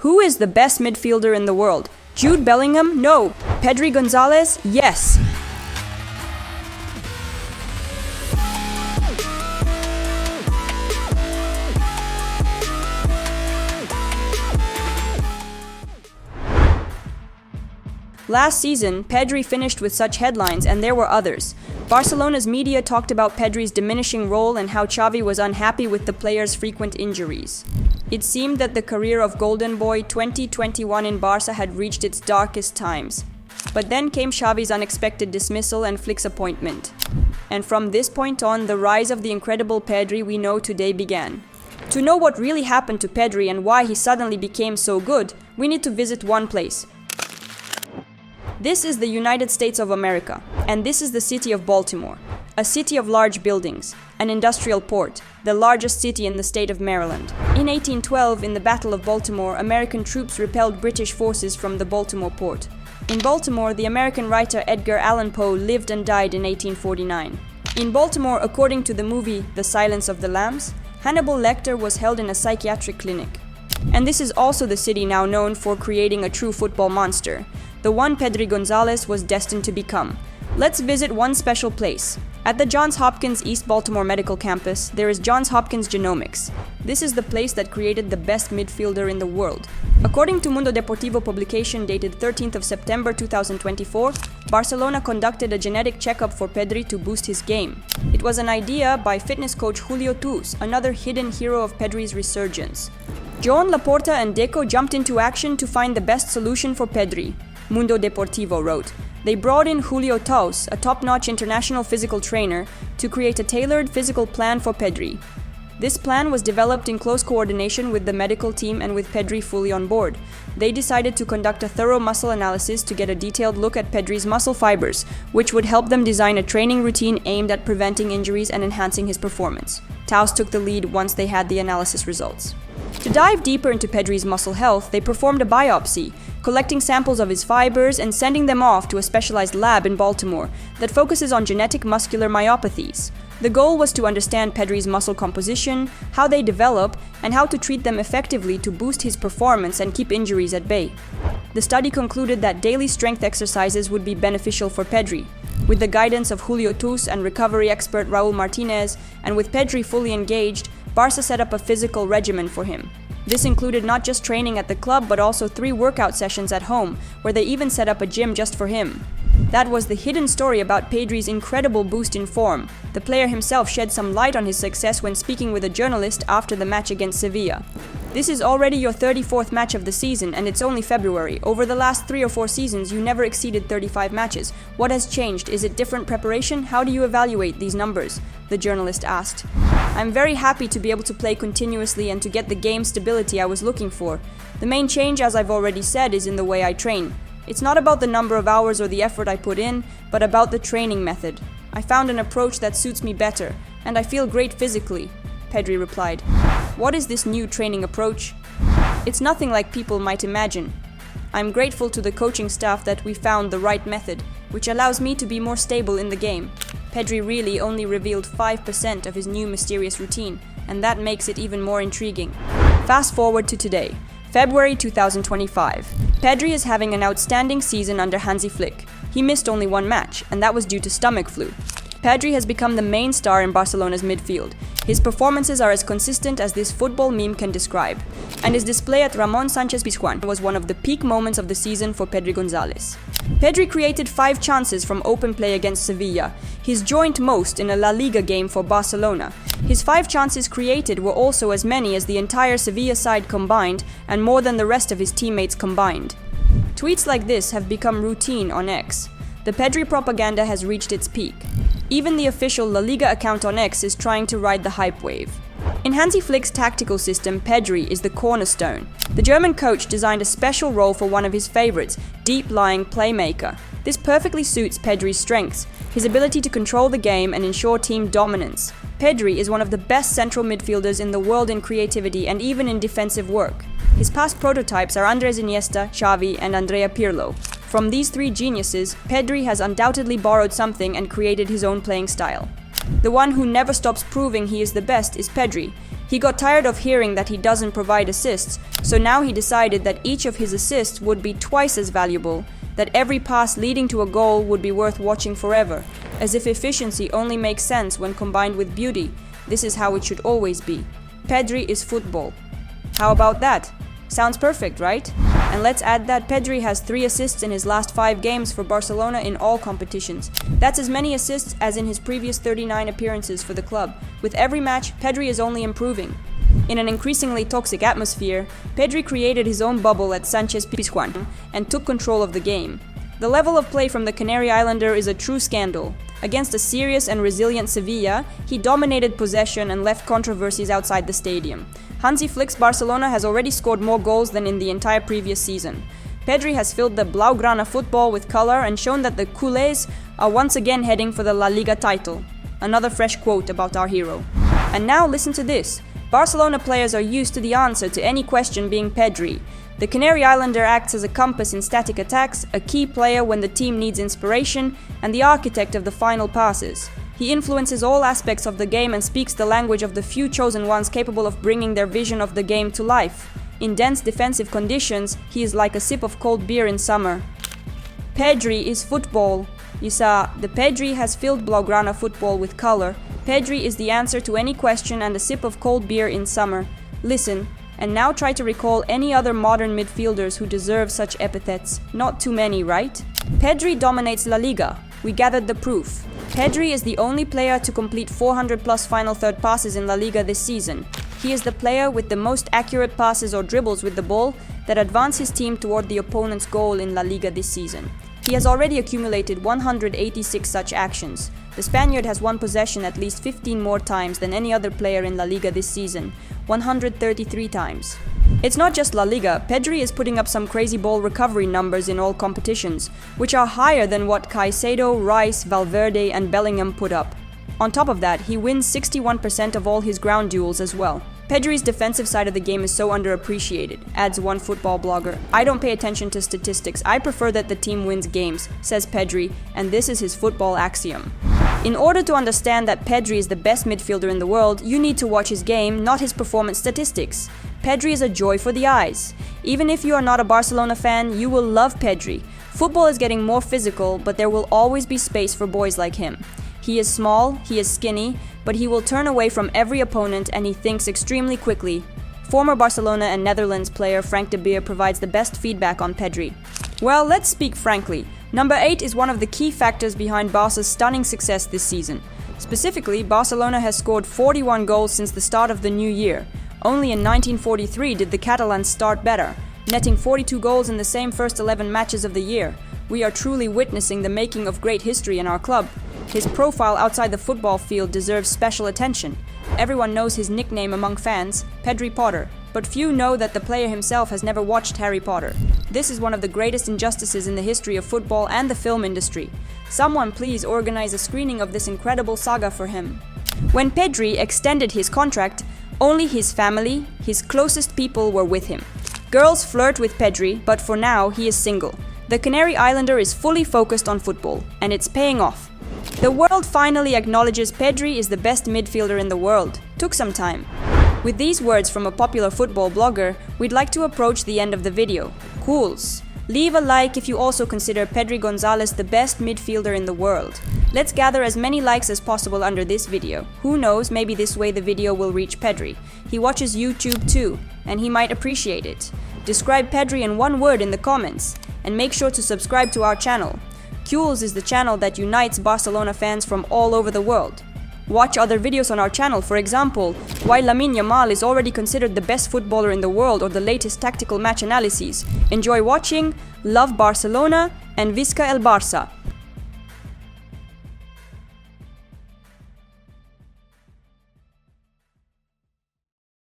Who is the best midfielder in the world? Jude Bellingham? No. Pedrpi González? Yes. Last season, Pedri finished with such headlines, and there were others. Barcelona's media talked about Pedri's diminishing role and how Xavi was unhappy with the player's frequent injuries. It seemed that the career of Golden Boy 2021 in Barça had reached its darkest times. But then came Xavi's unexpected dismissal and Flick's appointment. And from this point on, the rise of the incredible Pedri we know today began. To know what really happened to Pedri and why he suddenly became so good, we need to visit one place. This is the United States of America, and this is the city of Baltimore, a city of large buildings, an industrial port, the largest city in the state of Maryland. In 1812, in the Battle of Baltimore, American troops repelled British forces from the Baltimore port. In Baltimore, the American writer Edgar Allan Poe lived and died in 1849. In Baltimore, according to the movie The Silence of the Lambs, Hannibal Lecter was held in a psychiatric clinic. And this is also the city now known for creating a true football monster, the one Pedrpi González was destined to become. Let's visit one special place. At the Johns Hopkins East Baltimore Medical Campus, there is Johns Hopkins Genomics. This is the place that created the best midfielder in the world. According to Mundo Deportivo publication dated 13th of September 2024, Barcelona conducted a genetic checkup for Pedri to boost his game. It was an idea by fitness coach Julio Tous, another hidden hero of Pedri's resurgence. Joan Laporta and Deco jumped into action to find the best solution for Pedri. Mundo Deportivo wrote, they brought in Julio Tous, a top-notch international physical trainer, to create a tailored physical plan for Pedri. This plan was developed in close coordination with the medical team and with Pedri fully on board. They decided to conduct a thorough muscle analysis to get a detailed look at Pedri's muscle fibers, which would help them design a training routine aimed at preventing injuries and enhancing his performance. Tous took the lead once they had the analysis results. To dive deeper into Pedri's muscle health, they performed a biopsy, collecting samples of his fibers and sending them off to a specialized lab in Baltimore that focuses on genetic muscular myopathies. The goal was to understand Pedri's muscle composition, how they develop, and how to treat them effectively to boost his performance and keep injuries at bay. The study concluded that daily strength exercises would be beneficial for Pedri. With the guidance of Julio Tous and recovery expert Raúl Martinez, and with Pedri fully engaged, Barça set up a physical regimen for him. This included not just training at the club but also 3 workout sessions at home, where they even set up a gym just for him. That was the hidden story about Pedri's incredible boost in form. The player himself shed some light on his success when speaking with a journalist after the match against Sevilla. This is already your 34th match of the season, and it's only February. Over the last 3 or 4 seasons, you never exceeded 35 matches. What has changed? Is it different preparation? How do you evaluate these numbers? The journalist asked. I'm very happy to be able to play continuously and to get the game stability I was looking for. The main change, as I've already said, is in the way I train. It's not about the number of hours or the effort I put in, but about the training method. I found an approach that suits me better, and I feel great physically, Pedri replied. What is this new training approach? It's nothing like people might imagine. I'm grateful to the coaching staff that we found the right method, which allows me to be more stable in the game. Pedri really only revealed 5% of his new mysterious routine, and that makes it even more intriguing. Fast forward to today, February 2025. Pedri is having an outstanding season under Hansi Flick. He missed only 1 match, and that was due to stomach flu. Pedri has become the main star in Barcelona's midfield. His performances are as consistent as this football meme can describe, and his display at Ramon Sánchez Pizjuán was one of the peak moments of the season for Pedrpi González. Pedri created 5 chances from open play against Sevilla, his joint most in a La Liga game for Barcelona. His 5 chances created were also as many as the entire Sevilla side combined and more than the rest of his teammates combined. Tweets like this have become routine on X. The Pedri propaganda has reached its peak. Even the official La Liga account on X is trying to ride the hype wave. In Hansi Flick's tactical system, Pedri is the cornerstone. The German coach designed a special role for one of his favorites, deep-lying playmaker. This perfectly suits Pedri's strengths, his ability to control the game and ensure team dominance. Pedri is one of the best central midfielders in the world in creativity and even in defensive work. His past prototypes are Andrés Iniesta, Xavi, and Andrea Pirlo. From these 3 geniuses, Pedri has undoubtedly borrowed something and created his own playing style. The one who never stops proving he is the best is Pedri. He got tired of hearing that he doesn't provide assists, so now he decided that each of his assists would be twice as valuable, that every pass leading to a goal would be worth watching forever. As if efficiency only makes sense when combined with beauty, this is how it should always be. Pedri is football. How about that? Sounds perfect, right? And let's add that Pedri has 3 assists in his last 5 games for Barcelona in all competitions. That's as many assists as in his previous 39 appearances for the club. With every match, Pedri is only improving. In an increasingly toxic atmosphere, Pedri created his own bubble at Sánchez Pizjuán and took control of the game. The level of play from the Canary Islander is a true scandal. Against a serious and resilient Sevilla, he dominated possession and left controversies outside the stadium. Hansi Flick's Barcelona has already scored more goals than in the entire previous season. Pedri has filled the Blaugrana football with color and shown that the CULES are once again heading for the La Liga title. Another fresh quote about our hero. And now listen to this. Barcelona players are used to the answer to any question being Pedri. The Canary Islander acts as a compass in static attacks, a key player when the team needs inspiration, and the architect of the final passes. He influences all aspects of the game and speaks the language of the few chosen ones capable of bringing their vision of the game to life. In dense defensive conditions, he is like a sip of cold beer in summer. Pedri is football. You saw, the Pedri has filled Blaugrana football with color. Pedri is the answer to any question and a sip of cold beer in summer. Listen, and now try to recall any other modern midfielders who deserve such epithets. Not too many, right? Pedri dominates La Liga. We gathered the proof. Pedri is the only player to complete 400+ final third passes in La Liga this season. He is the player with the most accurate passes or dribbles with the ball that advance his team toward the opponent's goal in La Liga this season. He has already accumulated 186 such actions. The Spaniard has won possession at least 15 more times than any other player in La Liga this season, 133 times. It's not just La Liga, Pedri is putting up some crazy ball recovery numbers in all competitions, which are higher than what Caicedo, Rice, Valverde and Bellingham put up. On top of that, he wins 61% of all his ground duels as well. Pedri's defensive side of the game is so underappreciated, adds one football blogger. I don't pay attention to statistics, I prefer that the team wins games, says Pedri, and this is his football axiom. In order to understand that Pedri is the best midfielder in the world, you need to watch his game, not his performance statistics. Pedri is a joy for the eyes. Even if you are not a Barcelona fan, you will love Pedri. Football is getting more physical, but there will always be space for boys like him. He is small, he is skinny, but he will turn away from every opponent and he thinks extremely quickly. Former Barcelona and Netherlands player Frank de Beer provides the best feedback on Pedri. Well, let's speak frankly. Number 8 is one of the key factors behind Barca's stunning success this season. Specifically, Barcelona has scored 41 goals since the start of the new year. Only in 1943 did the Catalans start better, netting 42 goals in the same first 11 matches of the year. We are truly witnessing the making of great history in our club. His profile outside the football field deserves special attention. Everyone knows his nickname among fans, Pedri Potter, but few know that the player himself has never watched Harry Potter. This is one of the greatest injustices in the history of football and the film industry. Someone please organize a screening of this incredible saga for him. When Pedri extended his contract, only his family, his closest people were with him. Girls flirt with Pedri, but for now he is single. The Canary Islander is fully focused on football, and it's paying off. The world finally acknowledges Pedri is the best midfielder in the world. Took some time. With these words from a popular football blogger, we'd like to approach the end of the video. CULES. Leave a like if you also consider Pedrpi González the best midfielder in the world. Let's gather as many likes as possible under this video. Who knows, maybe this way the video will reach Pedri. He watches YouTube too, and he might appreciate it. Describe Pedri in one word in the comments, and make sure to subscribe to our channel. CULES is the channel that unites Barcelona fans from all over the world. Watch other videos on our channel, for example, why Lamine Yamal is already considered the best footballer in the world or the latest tactical match analyses. Enjoy watching, love Barcelona, and Visca el Barça!